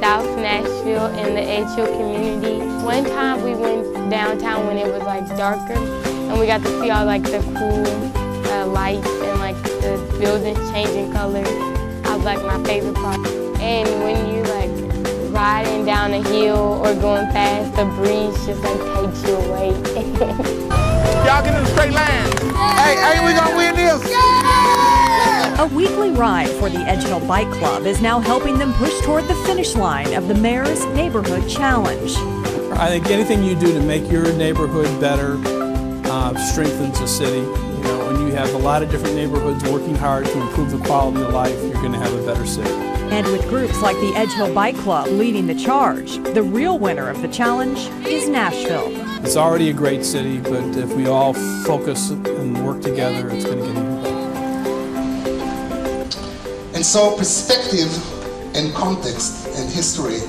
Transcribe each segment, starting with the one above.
South Nashville in the Edge Hill community. One time we went downtown when it was like darker, and we got to see all like the cool lights and like the buildings changing colors. That was like my favorite part. And when you like riding down a hill or going past, the breeze just like takes you away. Y'all get in a straight line. Hey, ain't we gonna win this? A weekly ride for the Edge Hill Bike Club is now helping them push toward the finish line of the Mayor's Neighborhood Challenge. I think anything you do to make your neighborhood better strengthens the city. You know, when you have a lot of different neighborhoods working hard to improve the quality of life, you're going to have a better city. And with groups like the Edge Hill Bike Club leading the charge, the real winner of the challenge is Nashville. It's already a great city, but if we all focus and work together, it's going to get even better. And so perspective and context and history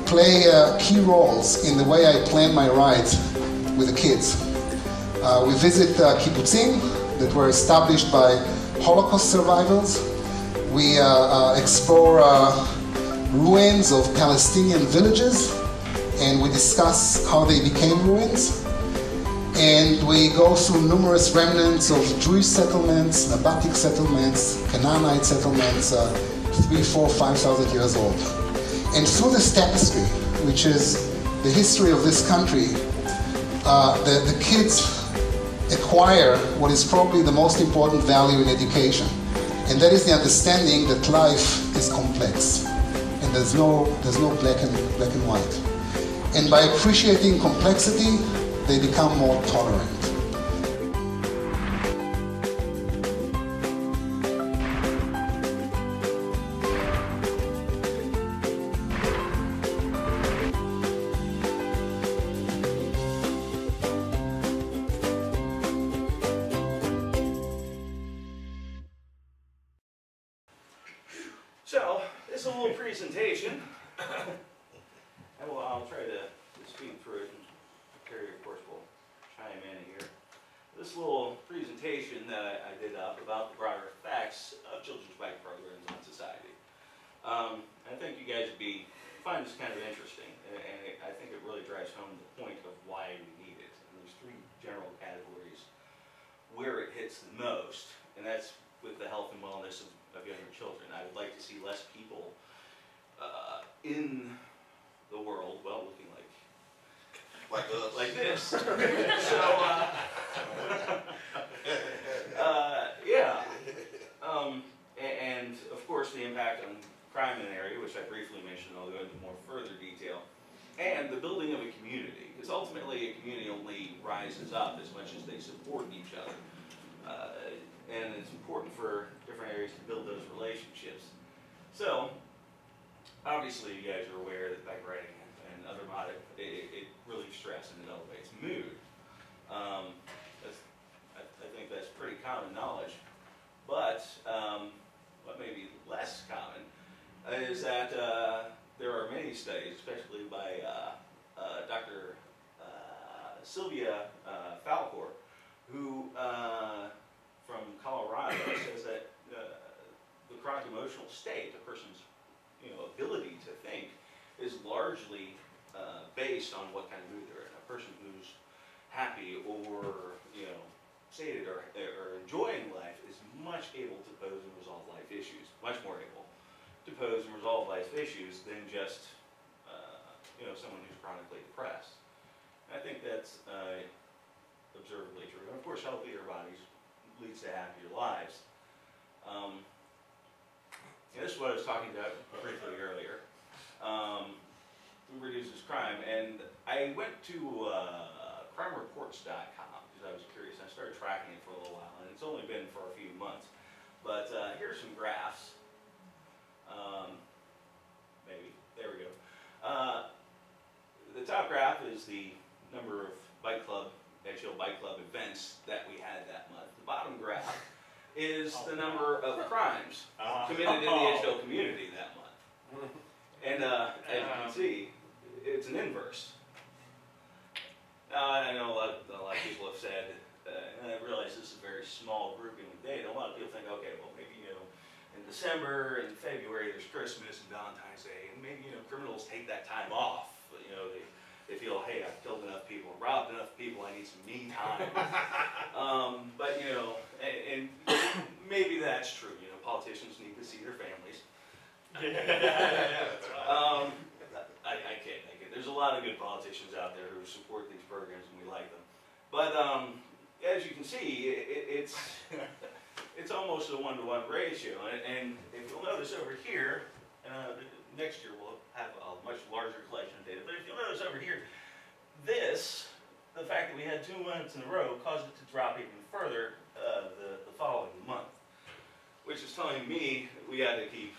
play key roles in the way I plan my rides with the kids. We visit kibbutzim that were established by Holocaust survivors. We explore ruins of Palestinian villages, and we discuss how they became ruins. And we go through numerous remnants of Jewish settlements, Nabbatic settlements, Canaanite settlements, 3,000, 4,000, 5,000 years old. And through this tapestry, which is the history of this country, the kids acquire what is probably the most important value in education. And that is the understanding that life is complex. And there's no black and white. And by appreciating complexity, they become more tolerant. So, this is a little presentation, and I'll try to speed through it, and Terry, of course, will chime in here. This little presentation that I did up about the broader effects of children's bike programs on society. I think you guys would find this kind of interesting, and I think it really drives home the point of why we need it. And there's three general categories where it hits the most, and that's with the health and wellness of younger children. I would like to see less people in the world, well, looking like us, like this. So, yeah. And of course, the impact on crime in an area, which I briefly mentioned. I'll go into more further detail. And the building of a community, because ultimately a community only rises up as much as they support each other. And it's important for different areas to build those relationships. So, obviously you guys are aware that bike riding and other it relieves stress and it elevates mood. I think that's pretty common knowledge. But what may be less common is that there are many studies, especially by Dr. Sylvia Falcor, who from Colorado says that the chronic emotional state, a person's ability to think, is largely based on what kind of mood they're in. A person who's happy or sated or enjoying life is much able to pose and resolve life issues, much more able to pose and resolve life issues than just someone who's chronically depressed. And I think that's observably true. And of course, healthier bodies leads to happier lives. This is what I was talking about briefly earlier. Who reduces crime? And I went to crimereports.com because I was curious. I started tracking it for a little while, and it's only been for a few months. But here's some graphs. Maybe. There we go. The top graph is the number of Edge Hill Bike Club events that we had that month. The bottom graph is the number of crimes committed in the Edge Hill community that month. And as you can see, it's an inverse. Now, I know a lot of people have said, and I realize this is a very small grouping of data. A lot of people think, okay, well, maybe in in December and February, there's Christmas and Valentine's Day, and maybe, you know, criminals take that time off. You know, they feel, hey, I've killed enough people, robbed enough people, I need some me time. But, you know, and maybe that's true. You know, politicians need to see their families. I kid. There's a lot of good politicians out there who support these programs, and we like them. But as you can see, it's almost a 1-to-1 ratio. And if you'll notice over here, next year we'll have a much larger collection of data. But if you'll notice over here, the fact that we had 2 months in a row caused it to drop even further the following month, which is telling me we got to be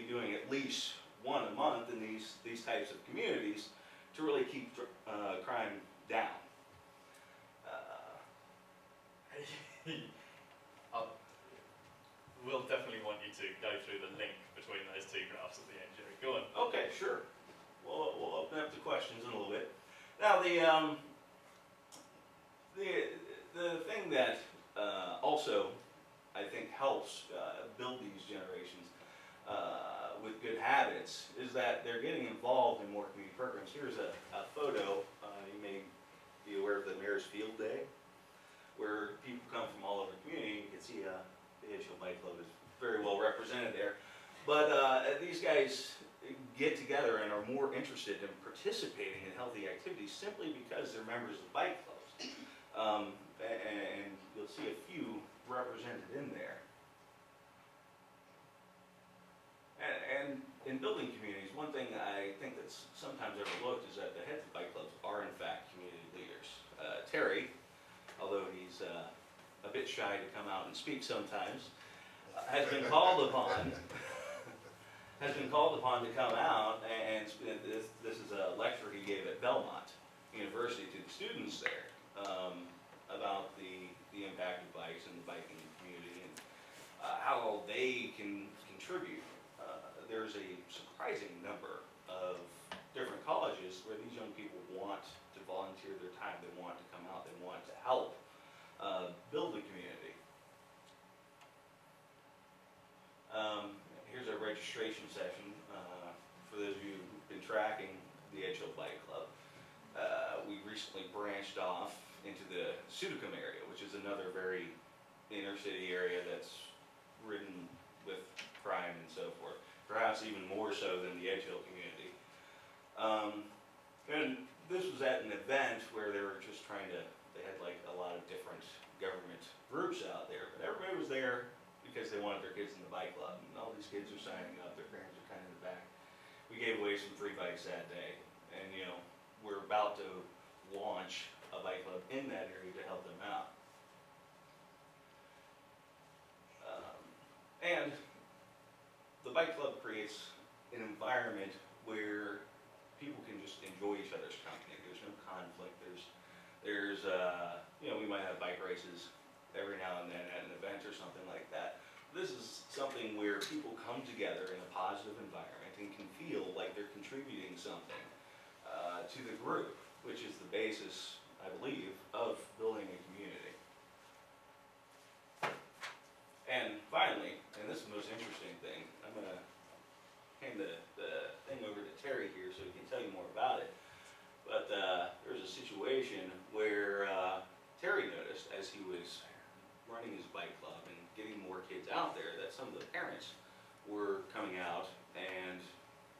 doing at least 1 a month in these types of communities to really keep crime down. We'll definitely want you to go through the link between those 2 graphs at the end, Jerry. Go on. Okay, sure. We'll open up the questions in a little bit. Now, the thing that also I think helps build these generations with good habits is that they're getting involved in more community programs. Here's a photo. You may be aware of the Mayor's Field Day, where people come from all over the community. You can see the Edgehill Bike Club is very well represented there. But these guys get together and are more interested in participating in healthy activities simply because they're members of bike clubs. And you'll see a few represented in there. And in building communities, one thing I think that's sometimes overlooked is that the heads of bike clubs are in fact community leaders. Terry, although he's a bit shy to come out and speak sometimes, has been called upon to come out, and this is a lecture he gave at Belmont University to the students there about the impact of bikes in the biking community and how they can contribute. There's a surprising number of different colleges where these young people want to volunteer their time, they want to come out, they want to help build the community. Here's our registration session. For those of you who've been tracking the Edgehill Bike Club, we recently branched off into the Sudicum area, which is another very inner city area that's ridden with crime and so forth, perhaps even more so than the Edgehill community. And this was at an event where they were just they had like a lot of different government groups out there, but everybody was there because they wanted their kids in the bike club, and all these kids are signing up, their parents are kind of in the back. We gave away some free bikes that day, and you know, we're about to launch a bike club in that area to help them out. And the bike club creates an environment where people can just enjoy each other's company. There's no conflict. There's you know, we might have bike races every now and then at an event or something like that. This is something where people come together in a positive environment and can feel like they're contributing something to the group, which is the basis, I believe, of building a community. And finally, and this is the most interesting thing, I'm going to hand the thing over to Terry here so he can tell you more about it. But there was a situation where Terry noticed as he was running his bike club and getting more kids out there that some of the parents were coming out and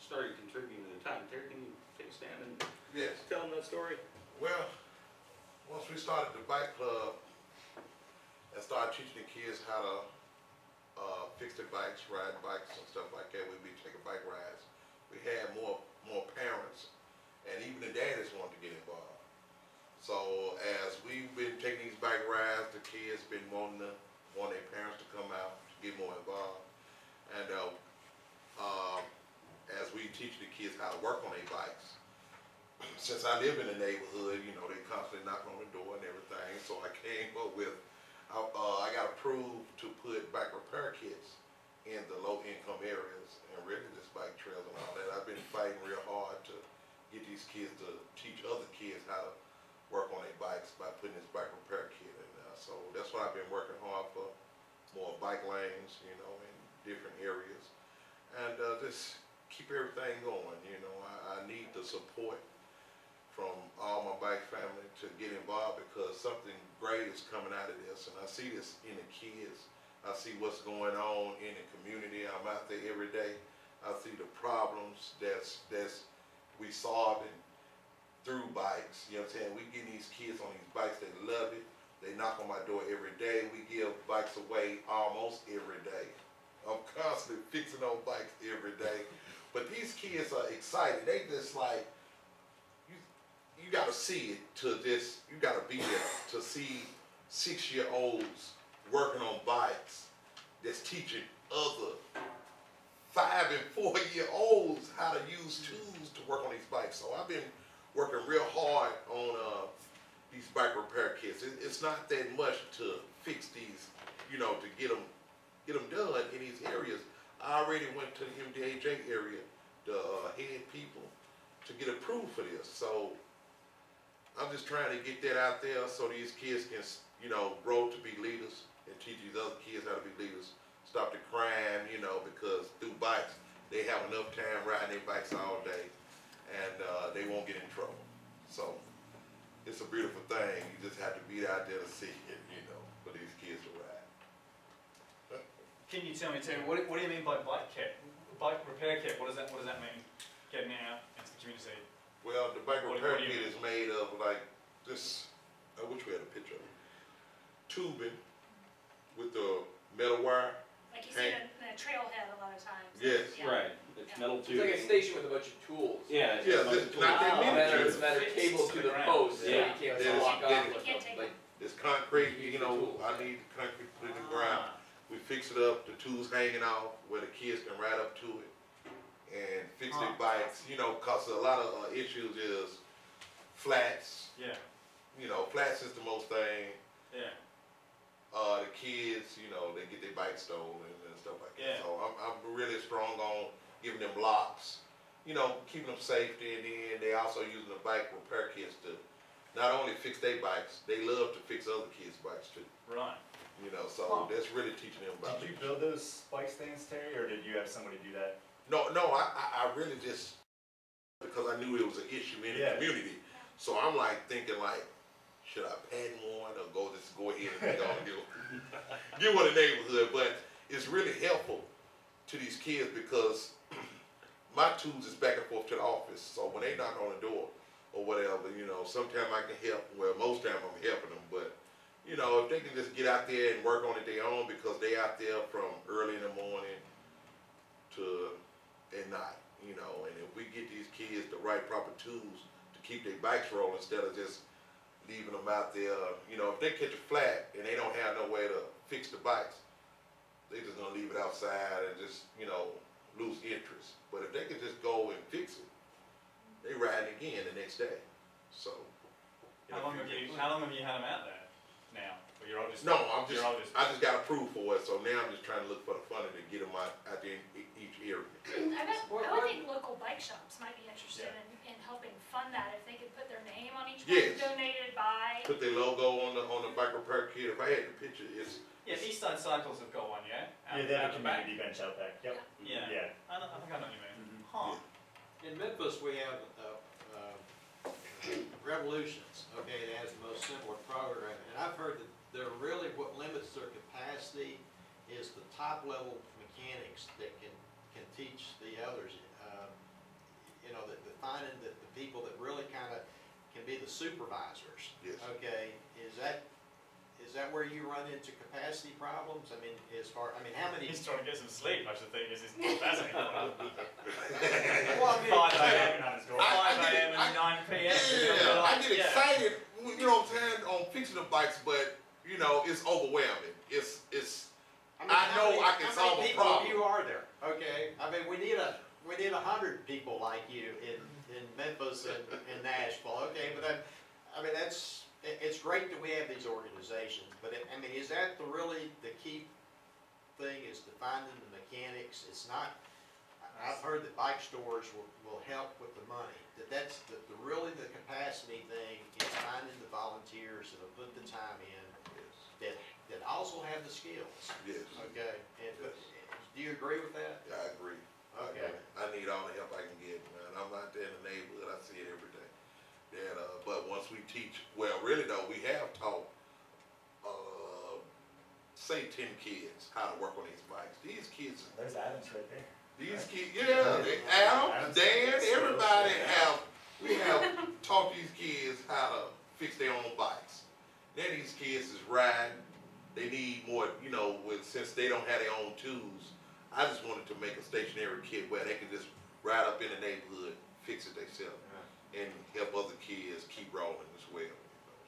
started contributing to the time. Terry, can you take a stand and tell them that story? Well, once we started the bike club and started teaching the kids how to fix their bikes, ride bikes and stuff like that, we'd be taking bike rides. We had more parents, and even the daddies wanted to get involved. So as we've been taking these bike rides, the kids been wanting their parents to come out to get more involved. And as we teach the kids how to work on their bikes, since I live in the neighborhood, you know, they constantly knock on the door and everything, so I came up with, I got approved to put bike repair kits in the low-income areas and really just bike trails and all that. I've been fighting real hard to get these kids to teach other kids how to work on their bikes by putting this bike repair kit in there. So that's what I've been working hard for, more bike lanes, you know, and different areas, and just keep everything going. You know, I need the support from all my bike family to get involved, because something great is coming out of this, and I see this in the kids. I see what's going on in the community. I'm out there every day. I see the problems that's we solving through bikes. You know what I'm saying? We get these kids on these bikes, they love it. They knock on my door every day. We give bikes away almost every day. I'm constantly fixing on bikes every day. But these kids are excited. They just like, you gotta see it to this, you gotta be there to see 6-year-olds working on bikes that's teaching other 5- and 4-year-olds how to use tools to work on these bikes. So I've been working real hard on these bike repair kits. It's not that much to fix these, you know, to get them done in these areas. I already went to the MDHA area, the head people, to get approved for this. So I'm just trying to get that out there so these kids can, you know, grow to be leaders and teach these other kids how to be leaders. Stop the crime, you know, because through bikes, they have enough time riding their bikes all day, and they won't get in trouble. So it's a beautiful thing. You just have to be out there to see it, you know, for these kids to ride. Can you tell me too, what do you mean by bike kit? Bike repair kit, what does that mean? Getting it out into the community? Well, the bike repair kit is made of like this, I wish we had a picture of it. Tubing with the metal wire. Like you see in a trailhead a lot of times. Yes. Yeah. Right. It's metal It's tubing. like a station with a bunch of tools. Yeah. It's Yeah, a bunch of not that tools. many. It's a matter of cable to the post, so you Yeah. can't Yeah. walk Yeah. off You with can't them. take Like, It's concrete, Use you the know, tools. I need the concrete put in the ground. We fix it up, the tools hanging off where the kids can ride up to it and fix their bikes, you know, cause a lot of issues is flats. Yeah. You know, flats is the most thing. Yeah. The kids, you know, they get their bikes stolen and stuff like Yeah. that. So I'm really strong on giving them locks, you know, keeping them safety, and then they also using the bike repair kits to not only fix their bikes, they love to fix other kids' bikes too. Right. You know, so that's really teaching them about Did you it. build those bike stands, Terry, or did you have somebody do that? No, I really just, because I knew it was an issue in the Yeah. community. So I'm like thinking like, should I patent one or go ahead and go and get one in the neighborhood? But it's really helpful to these kids because my tools is back and forth to the office. So when they knock on the door or whatever, you know, sometimes I can help. Well, most time I'm helping them, but you know, if they can just get out there and work on it their own, because they out there from early in the morning to at night, you know, and if we get these kids the right proper tools to keep their bikes rolling instead of just leaving them out there, you know, if they catch a flat and they don't have no way to fix the bikes, they just gonna leave it outside and just, you know, lose interest. But if they could just go and fix it, they riding again the next day. So. How long have you had them out there now? Or you're all just No, I just got approved for it, so now I'm just trying to look for the funding to get them out there in each area. I would think local bike shops might be interested in helping fund that if they could put their name on each Yes. one, donated by. Put their logo on the bike repair kit. If I had the picture, it's Yeah, Eastside Cycles have got one, yeah? Yeah, they have a community bench out back. Yep. Yeah. Yeah. I think I know what you mean. Mhm. Huh. In Memphis, we have Revolutions, okay, it has the most similar program, and I've heard that they're really, what limits their capacity is the top level mechanics that can teach the others. You know, that finding that the people that really kind of can be the supervisors. Yes. Okay, is that where you run into capacity problems? I mean, how many? He's trying to get some sleep, I should think, is his capacity. Well, I mean, 5 a.m. Knocking on his door. 5 a.m. and 9 p.m. Yeah, I get excited, you know what I'm saying, on fixing the bikes, but you know, it's overwhelming. I know I can solve a problem. How many people you are there? Okay, I mean, we need 100 people like you in Memphis and Nashville. Okay, but it's great that we have these organizations, but I mean, is that really the key thing, is to finding the mechanics? It's not. I've heard that bike stores will help with the money. That's really the capacity thing, is finding the volunteers that will put the time in, that also have the skills. Yes. Okay. And, but do you agree with that? Yeah, I agree. Okay. I need all the help I can get, man. I'm out there in the neighborhood, I see it every day. And, but once we teach, well, really though, we have taught, say 10 kids how to work on these bikes. These kids. There's Adams right there. These kids, yeah, Adam, Dan, everybody we have taught these kids how to fix their own bikes. Then these kids is riding, they need more, you know, since they don't have their own tools, I just wanted to make a stationary kit where they can just ride up in the neighborhood, fix it themselves, and help other kids keep rolling as well.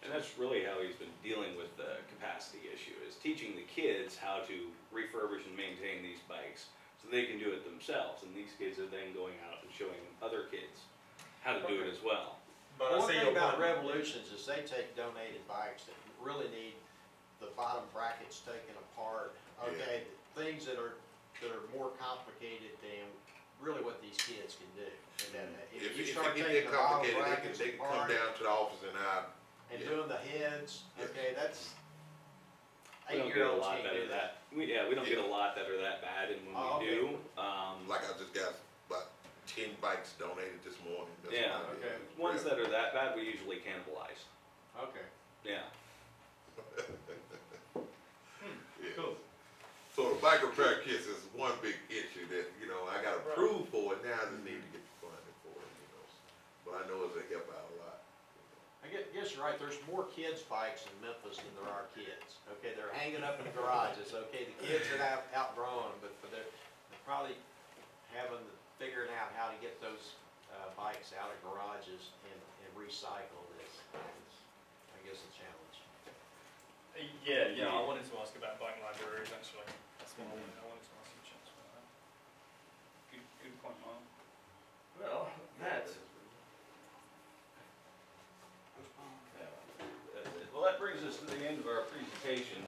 And that's really how he's been dealing with the capacity issue, is teaching the kids how to refurbish and maintain these bikes so they can do it themselves. And these kids are then going out and showing other kids how to do it as well. But One thing about Revolutions is they take donated bikes that really need the bottom brackets taken apart. Okay, things that are more complicated than really what these kids can do. And then if you start taking the bottom brackets they can apart come down to the office and doing the heads, okay, that's We don't get a lot that are that. We don't get a lot that are that bad, and when we do, like I just got about 10 bikes donated this morning. That's ones that are that bad, we usually cannibalize. Okay. Yeah. Cool. So the bike repair kits is one big issue that, you know, I got approved for it, now I just need to get the funding for it, you know. But I know it's a help out a lot. I guess you're right, there's more kids' bikes in Memphis than there are kids. Okay, they're hanging up in the garages, okay, the kids are outgrown them, but they're probably figuring out how to get those bikes out of garages and recycled is, I guess, a challenge. Yeah, I wanted to ask about bike libraries actually. That's one I wanted to ask you, Chance, about that. Good point, Mark. Well, that brings us to the end of our presentation.